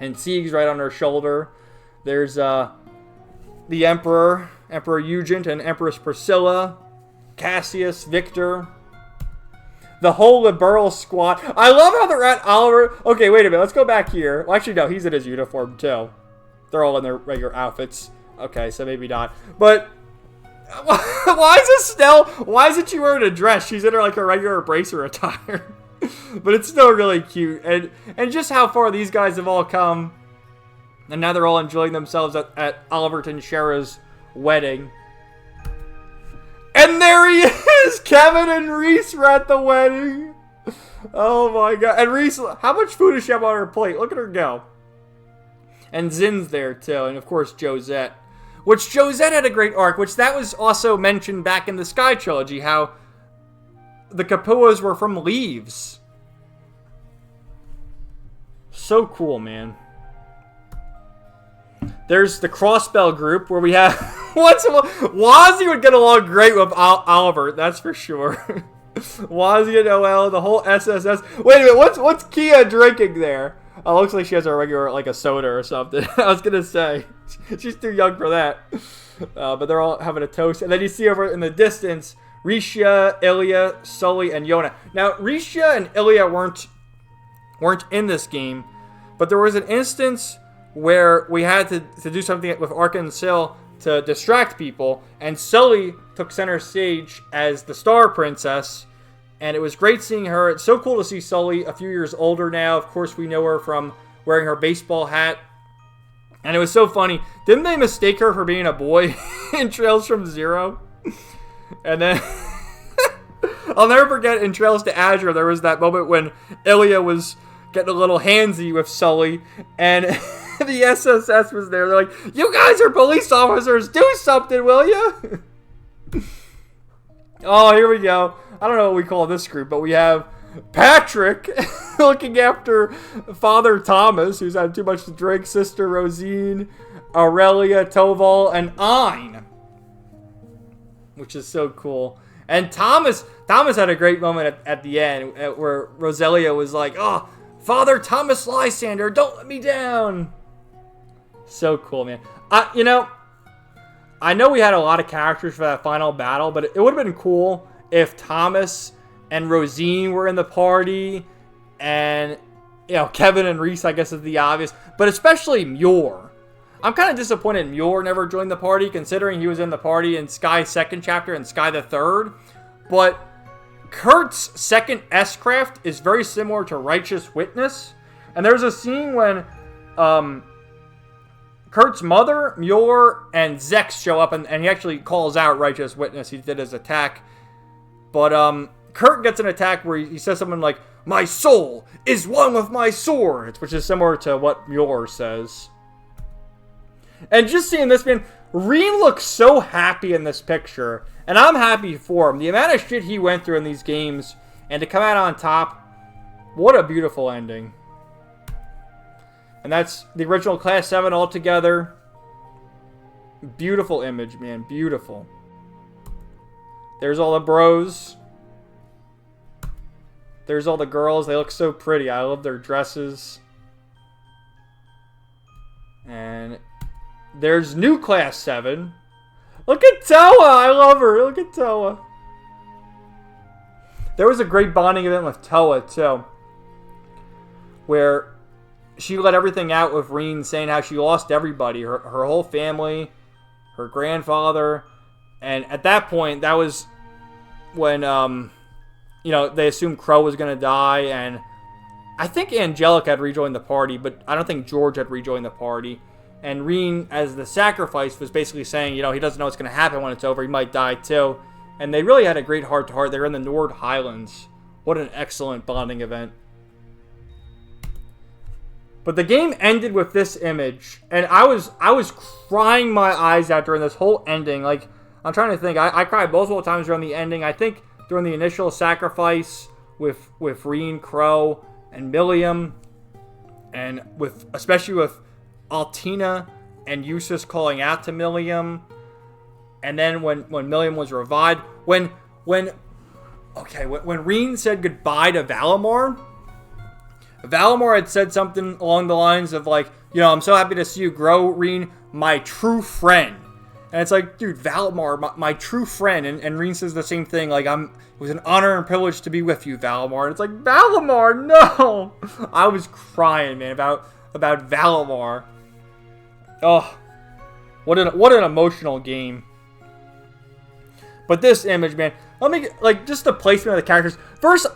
And Sieg's right on her shoulder. There's the Emperor Eugent, and Empress Priscilla, Cassius, Victor. The whole liberal squad. I love how they're at Oliver. Okay, wait a minute. Let's go back here. Well, actually, no. He's in his uniform, too. They're all in their regular outfits. Okay, so maybe not. But why is Estelle? Why isn't she wearing a dress? She's in her, like, her regular bracer attire. But it's still really cute. And just how far these guys have all come. And now they're all enjoying themselves at Oliver and Shara's wedding. And there he is! Kevin and Reese were at the wedding. Oh my god. And Reese, how much food does she have on her plate? Look at her go. And Zin's there too. And of course Josette. Which Josette had a great arc, which that was also mentioned back in the Sky Trilogy, how the Capuas were from Leaves. So cool, man. There's the Crossbell group where we have Wazzy would get along great with Oliver, that's for sure. Wazzy and Noel, the whole SSS. Wait a minute, what's Kia drinking there? Oh, looks like she has a regular, like a soda or something. I was gonna say she's too young for that. But they're all having a toast, and then you see over in the distance Risha, Ilya, Sully, and Yona. Now Risha and Ilya weren't in this game, but there was an instance where we had to do something with Ark and Sil to distract people, and Sully took center stage as the Star Princess, and it was great seeing her. It's so cool to see Sully a few years older now. Of course, we know her from wearing her baseball hat, and it was so funny. Didn't they mistake her for being a boy in Trails from Zero? And then I'll never forget in Trails to Azure, there was that moment when Ilya was getting a little handsy with Sully, and the SSS was there. They're like, "You guys are police officers. Do something, will you?" Oh, here we go. I don't know what we call this group, but we have Patrick looking after Father Thomas, who's had too much to drink, Sister Rosine, Aurelia, Toval, and Ein, which is so cool. And Thomas had a great moment at the end where Roselia was like, "Oh, Father Thomas Lysander, don't let me down." So cool, man. You know, I know we had a lot of characters for that final battle, but it would have been cool if Thomas and Rosine were in the party, and, you know, Kevin and Reese, I guess, is the obvious, but especially Muir. I'm kind of disappointed Muir never joined the party, considering he was in the party in Sky's second chapter and Sky the third, but Kurt's second S-Craft is very similar to Righteous Witness, and there's a scene when, Kurt's mother, Muir, and Zex show up, and he actually calls out Righteous Witness. He did his attack. But Kurt gets an attack where he says something like, "My soul is one with my sword," which is similar to what Muir says. And just seeing this, man, Reen looks so happy in this picture, and I'm happy for him. The amount of shit he went through in these games, and to come out on top, what a beautiful ending. And that's the original Class 7 all together. Beautiful image, man. Beautiful. There's all the bros. There's all the girls. They look so pretty. I love their dresses. And there's new Class 7. Look at Toa. I love her. Look at Toa. There was a great bonding event with Toa, too, where she let everything out with Reen, saying how she lost everybody, her whole family, her grandfather, and at that point, that was when, you know, they assumed Crow was going to die, and I think Angelica had rejoined the party, but I don't think George had rejoined the party, and Reen, as the sacrifice, was basically saying, you know, he doesn't know what's going to happen when it's over, he might die too, and they really had a great heart-to-heart. They were in the Nord Highlands. What an excellent bonding event. But the game ended with this image, and I was crying my eyes out during this whole ending. Like, I'm trying to think. I cried multiple times during the ending. I think during the initial sacrifice with Reen, Crow, and Milliam, and especially with Altina and Eustace calling out to Milliam, and then when Milliam was revived, when Reen said goodbye to Valimar. Valimar had said something along the lines of, like, you know, "I'm so happy to see you grow, Reen, my true friend." And it's like, dude, Valimar, my true friend. And Reen says the same thing, like, it was an honor and privilege to be with you, Valimar. And it's like, Valimar, no! I was crying, man, about Valimar. Oh, what an emotional game. But this image, man, let me, like, just the placement of the characters. First,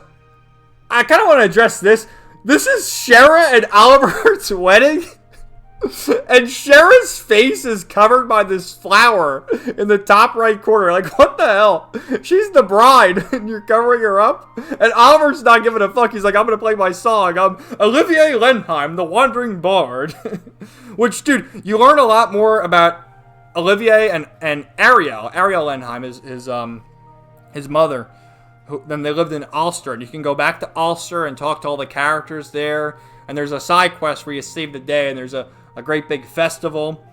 I kind of want to address this. This is Shara and Albert's wedding, and Shara's face is covered by this flower in the top right corner. Like, what the hell? She's the bride, and you're covering her up? And Albert's not giving a fuck. He's like, "I'm going to play my song. I'm Olivier Lenheim, the Wandering Bard." Which, dude, you learn a lot more about Olivier and Ariel. Ariel Lenheim is his mother. Then they lived in Ulster, and you can go back to Ulster and talk to all the characters there, and there's a side quest where you save the day, and there's a great big festival,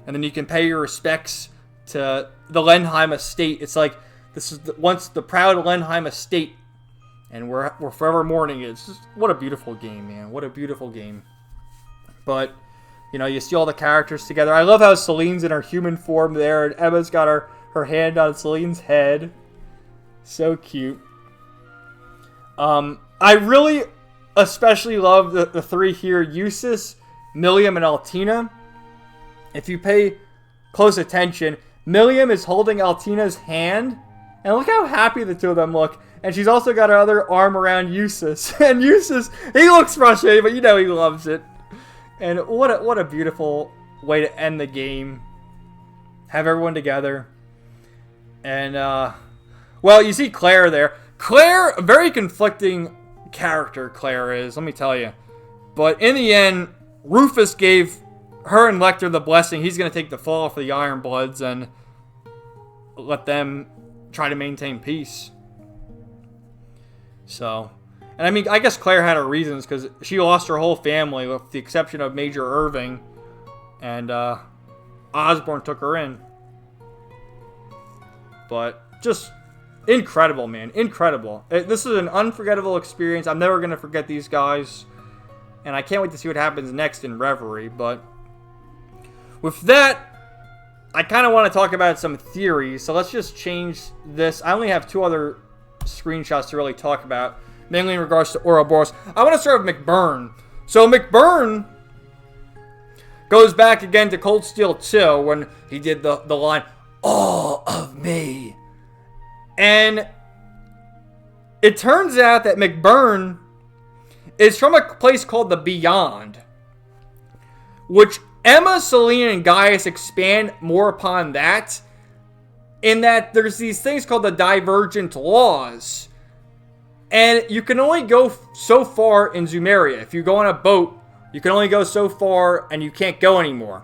and then you can pay your respects to the Lenheim estate. It's like, this is once the proud Lenheim estate, and we're forever mourning it. It's just, what a beautiful game, man. What a beautiful game. But, you know, you see all the characters together. I love how Celine's in her human form there, and Emma's got her hand on Celine's head. So cute. I really especially love the three here, Eustace, Milliam, and Altina. If you pay close attention, Milliam is holding Altina's hand. And look how happy the two of them look. And she's also got her other arm around Eustace. And Eustace, he looks frustrated, but you know he loves it. And what a beautiful way to end the game. Have everyone together. And, well, you see Claire there. Claire, a very conflicting character, Claire is, let me tell you. But in the end, Rufus gave her and Lecter the blessing. He's going to take the fall for the Ironbloods and let them try to maintain peace. So, and I mean, I guess Claire had her reasons because she lost her whole family with the exception of Major Irving. And Osborn took her in. But just incredible, man. Incredible. This is an unforgettable experience. I'm never going to forget these guys. And I can't wait to see what happens next in Reverie. But with that, I kind of want to talk about some theories. So let's just change this. I only have 2 other screenshots to really talk about, mainly in regards to Ouroboros. I want to start with McBurn. So McBurn goes back again to Cold Steel 2 when he did the line, "All of me." And it turns out that McBurn is from a place called the Beyond, which Emma, Selene, and Gaius expand more upon that, in that there's these things called the Divergent Laws, and you can only go so far in Zumeria. If you go on a boat, you can only go so far, and you can't go anymore.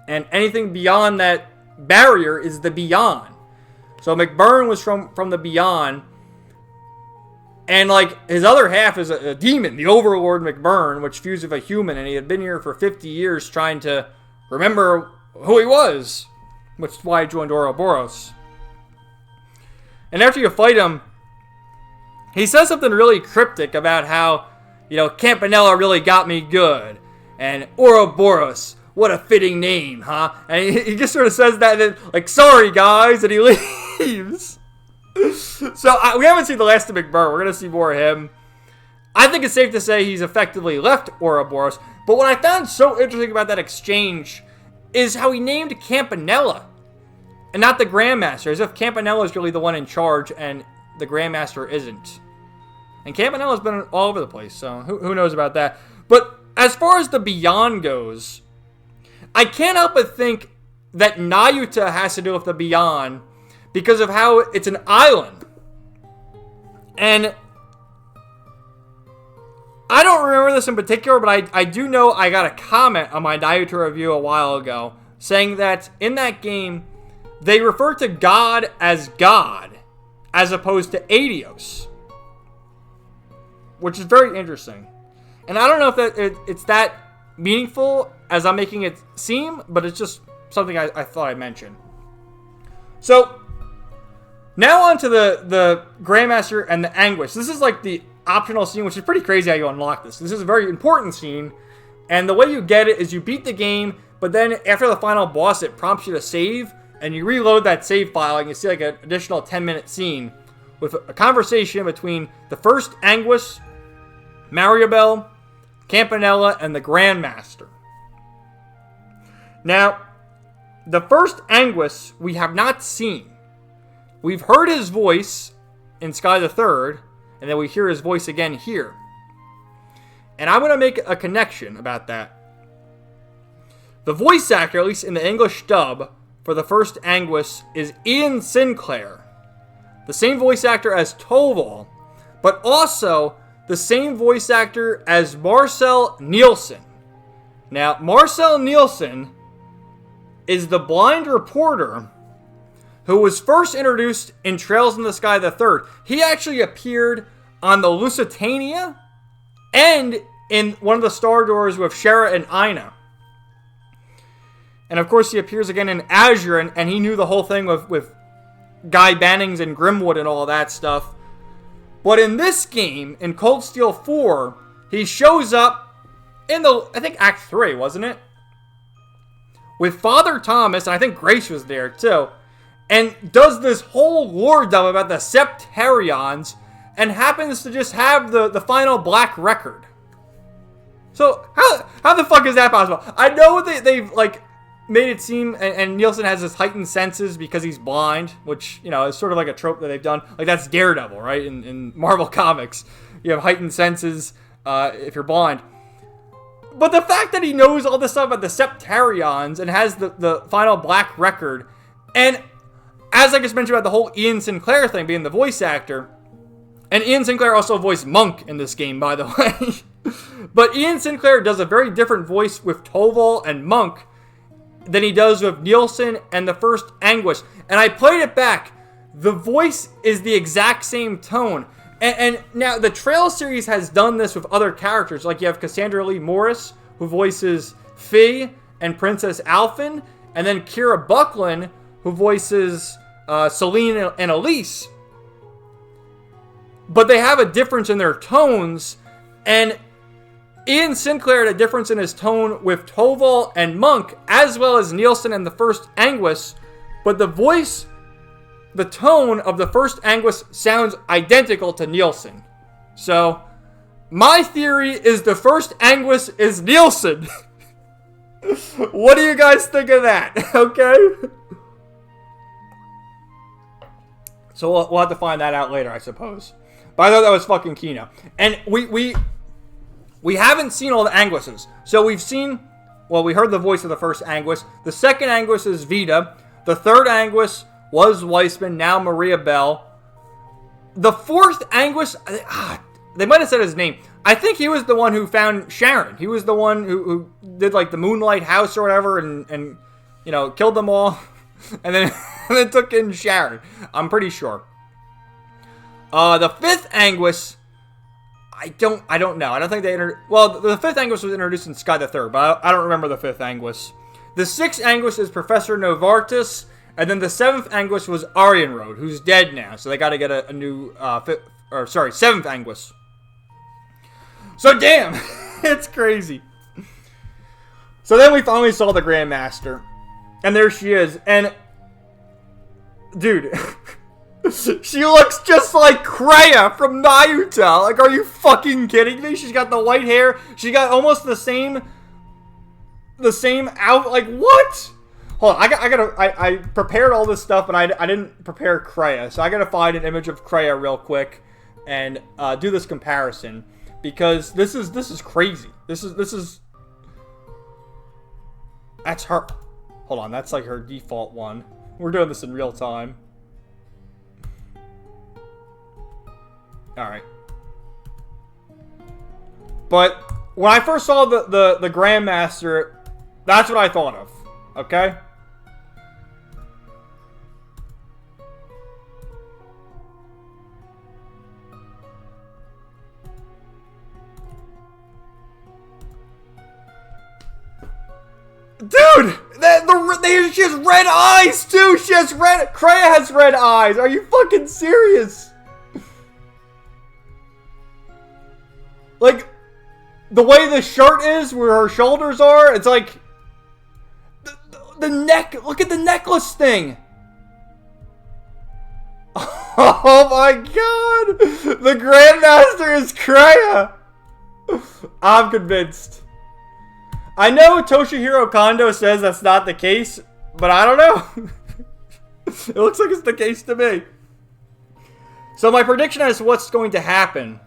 And anything beyond that barrier is the Beyond. So McBurn was from the Beyond, and like his other half is a demon, the Overlord McBurn, which fused with a human, and he had been here for 50 years trying to remember who he was, which is why he joined Ouroboros. And after you fight him, he says something really cryptic about how, you know, Campanella really got me good, and Ouroboros, what a fitting name, huh? And he just sort of says that, and then, like, sorry guys, and he leaves. So we haven't seen the last of McBurn. We're going to see more of him. I think it's safe to say he's effectively left Ouroboros. But what I found so interesting about that exchange is how he named Campanella and not the Grandmaster, as if Campanella is really the one in charge and the Grandmaster isn't. And Campanella's been all over the place, so who knows about that. But as far as the Beyond goes, I can't help but think that Nayuta has to do with the Beyond because of how it's an island. And I don't remember this in particular, but I do know I got a comment on my Nayuta review a while ago saying that in that game, they refer to God as opposed to Adios, which is very interesting. And I don't know if it's that meaningful as I'm making it seem, but it's just something I thought I'd mention. So, now on to the Grandmaster and the Anguis. This is like the optional scene, which is pretty crazy how you unlock this. This is a very important scene, and the way you get it is you beat the game, but then after the final boss, it prompts you to save, and you reload that save file, and you see like an additional 10-minute scene with a conversation between the first Anguis, Mariabel, Campanella, and the Grandmaster. Now, the first Anguis we have not seen. We've heard his voice in Sky the Third, and then we hear his voice again here. And I'm going to make a connection about that. The voice actor, at least in the English dub, for the first Anguis is Ian Sinclair. The same voice actor as Toval, but also the same voice actor as Marcel Nielsen. Now, Marcel Nielsen is the blind reporter who was first introduced in Trails in the Sky the Third. He actually appeared on the Lusitania and in one of the Star Doors with Shara and Ina. And of course he appears again in Azure, and he knew the whole thing with Guy Bannings and Grimwood and all that stuff. But in this game, in Cold Steel 4, he shows up in I think Act 3, wasn't it? With Father Thomas, and I think Grace was there too, and does this whole lore dump about the Septarions, and happens to just have the final black record. So, how the fuck is that possible? I know they've, like, made it seem, and Nielsen has his heightened senses because he's blind, which, you know, is sort of like a trope that they've done. Like, that's Daredevil, right? In Marvel Comics, you have heightened senses if you're blind. But the fact that he knows all this stuff about the Septarions and has the final Black Record, and as I just mentioned about the whole Ian Sinclair thing, being the voice actor, and Ian Sinclair also voiced Monk in this game, by the way. But Ian Sinclair does a very different voice with Toval and Monk than he does with Nielsen and the first Anguis. And I played it back. The voice is the exact same tone. And now, the Trail series has done this with other characters. Like, you have Cassandra Lee Morris, who voices Fee and Princess Alphen. And then Kira Buckland, who voices Celine and Elise. But they have a difference in their tones. And Ian Sinclair had a difference in his tone with Toval and Monk, as well as Nielsen and the first Anguis. But the voice, the tone of the first Anguis sounds identical to Nielsen. So, my theory is the first Anguis is Nielsen. What do you guys think of that? Okay? So we'll have to find that out later, I suppose. But I thought that was fucking Kino. And we haven't seen all the Anguises. So we've seen, well, we heard the voice of the first Anguis. The second Anguis is Vita. The third Anguis was Weissman, now Maria Bell. The fourth Anguis, they might have said his name. I think he was the one who found Sharon. He was the one who did, like, the Moonlight House or whatever and you know, killed them all. And then, and then took in Sharon. I'm pretty sure. The fifth Anguis, I don't know. I don't think they well, the fifth Anguis was introduced in Sky the Third, but I don't remember the fifth Anguis. The sixth Anguis is Professor Novartis. And then the seventh Anguis was Arianrod, who's dead now. So they got to get a new, seventh Anguis. So damn, it's crazy. So then we finally saw the Grandmaster. And there she is. And, dude, she looks just like Kreia from Naruto. Like, are you fucking kidding me? She's got the white hair. She got almost the same out. Like, what? Hold on, I prepared all this stuff, but I didn't prepare Kreia, so I gotta find an image of Kreia real quick and do this comparison, because this is crazy. This is that's her. Hold on, that's like her default one. We're doing this in real time. All right, but when I first saw the Grandmaster, that's what I thought of. Okay. Dude, she has red eyes too. She has red. Kreia has red eyes. Are you fucking serious? Like, the way the shirt is, where her shoulders are, it's like the neck. Look at the necklace thing. Oh my god, the Grandmaster is Kreia. I'm convinced. I know Toshihiro Kondo says that's not the case, but I don't know. It looks like it's the case to me. So my prediction as to what's going to happen.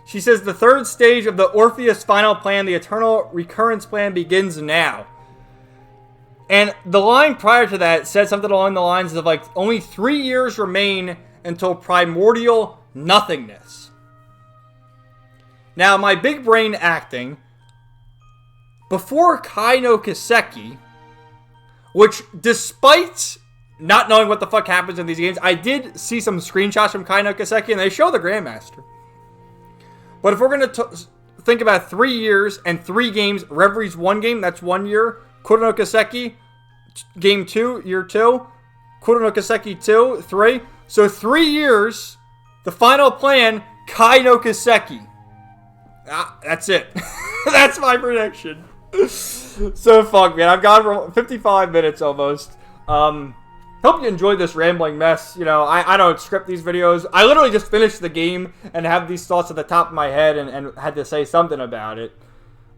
She says the third stage of the Orpheus final plan, the Eternal Recurrence plan, begins now. And the line prior to that said something along the lines of, like, only 3 years remain until primordial nothingness. Now, my big brain acting, before Kai no Kiseki, which, despite not knowing what the fuck happens in these games, I did see some screenshots from Kai no Kiseki, and they show the Grandmaster. But if we're going to think about 3 years and 3 games, Reveries 1 game, that's 1 year. Kuro no Kiseki, game 2, year 2. Kuro no Kiseki 2, 3. So 3 years, the final plan, Kai no Kiseki. That's it. That's my prediction. So fuck, man. I've gone for 55 minutes almost. Hope you enjoyed this rambling mess. You know, I don't script these videos. I literally just finished the game and have these thoughts at the top of my head and had to say something about it.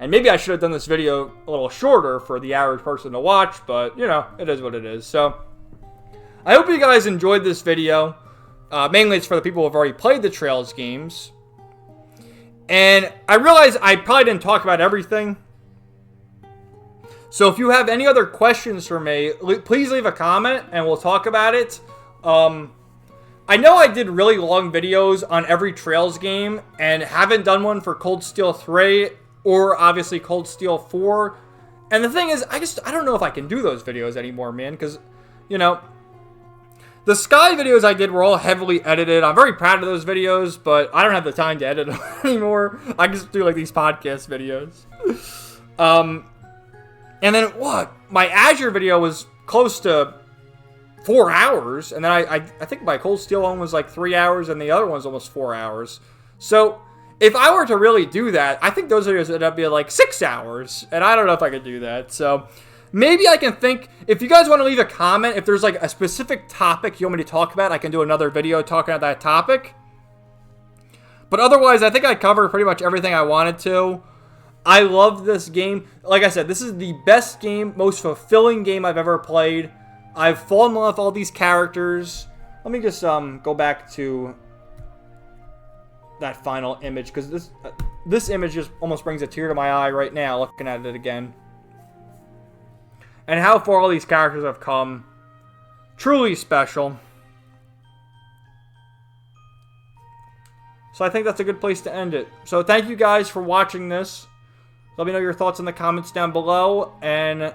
And maybe I should have done this video a little shorter for the average person to watch, but, you know, it is what it is. So, I hope you guys enjoyed this video. Mainly it's for the people who have already played the Trails games. And I realize I probably didn't talk about everything. So if you have any other questions for me, please leave a comment and we'll talk about it. I know I did really long videos on every Trails game and haven't done one for Cold Steel 3 or obviously Cold Steel 4. And the thing is, I don't know if I can do those videos anymore, man, because, you know, the Sky videos I did were all heavily edited. I'm very proud of those videos, but I don't have the time to edit them anymore. I just do like these podcast videos. And then what? My Azure video was close to 4 hours, and then I think my Cold Steel one was like 3 hours, and the other one's almost 4 hours. So if I were to really do that, I think those videos would end up being like 6 hours, and I don't know if I could do that. So maybe I can think, if you guys want to leave a comment, if there's like a specific topic you want me to talk about, I can do another video talking about that topic. But otherwise, I think I covered pretty much everything I wanted to. I love this game. Like I said, this is the best game, most fulfilling game I've ever played. I've fallen in love with all these characters. Let me just go back to that final image, because this image just almost brings a tear to my eye right now looking at it again. And how far all these characters have come. Truly special. So I think that's a good place to end it. So thank you guys for watching this. Let me know your thoughts in the comments down below. And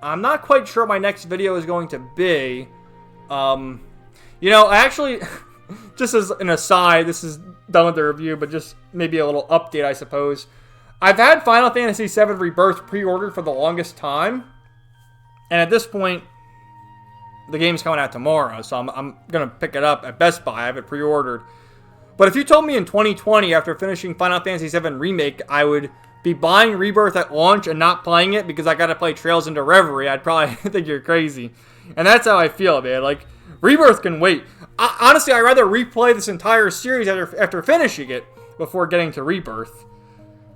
I'm not quite sure what my next video is going to be. You know, I actually, just as an aside, this is done with the review, but just maybe a little update, I suppose. I've had Final Fantasy VII Rebirth pre-ordered for the longest time. And at this point, the game's coming out tomorrow, so I'm going to pick it up at Best Buy. I have it pre-ordered. But if you told me in 2020, after finishing Final Fantasy VII Remake, I would be buying Rebirth at launch and not playing it because I got to play Trails into Reverie, I'd probably think you're crazy. And that's how I feel, man. Like, Rebirth can wait. Honestly, I'd rather replay this entire series after finishing it before getting to Rebirth.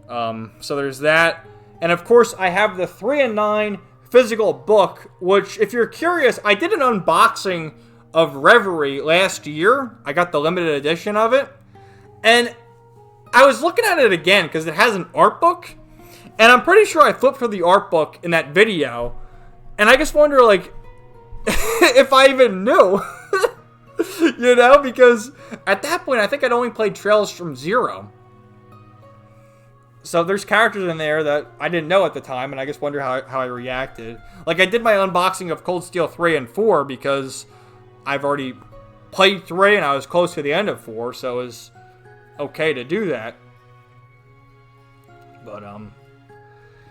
So there's that. And of course, I have the 3 and 9 physical book, which, if you're curious, I did an unboxing of Reverie last year. I got the limited edition of it. And I was looking at it again because it has an art book. And I'm pretty sure I flipped through the art book in that video. And I just wonder, like, if I even knew. You know, because at that point, I think I'd only played Trails from 0. So there's characters in there that I didn't know at the time, and I just wonder how I reacted. Like, I did my unboxing of Cold Steel 3 and 4 because I've already played 3 and I was close to the end of 4, so it was okay to do that. But,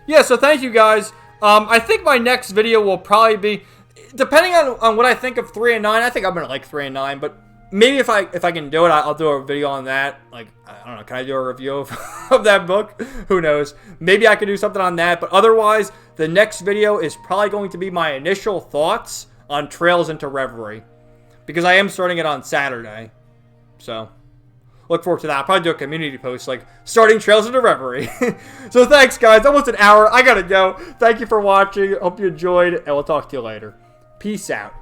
yeah, so thank you guys. I think my next video will probably be, depending on what I think of 3 and 9, I think I'm going to like 3 and 9, but maybe if I can do it, I'll do a video on that. Like, I don't know, can I do a review of that book? Who knows? Maybe I could do something on that, but otherwise, the next video is probably going to be my initial thoughts on Trails into Reverie, because I am starting it on Saturday. So, look forward to that. I'll probably do a community post, like, starting Trails into Reverie. So thanks, guys. Almost an hour. I gotta go. Thank you for watching. Hope you enjoyed, and we'll talk to you later. Peace out.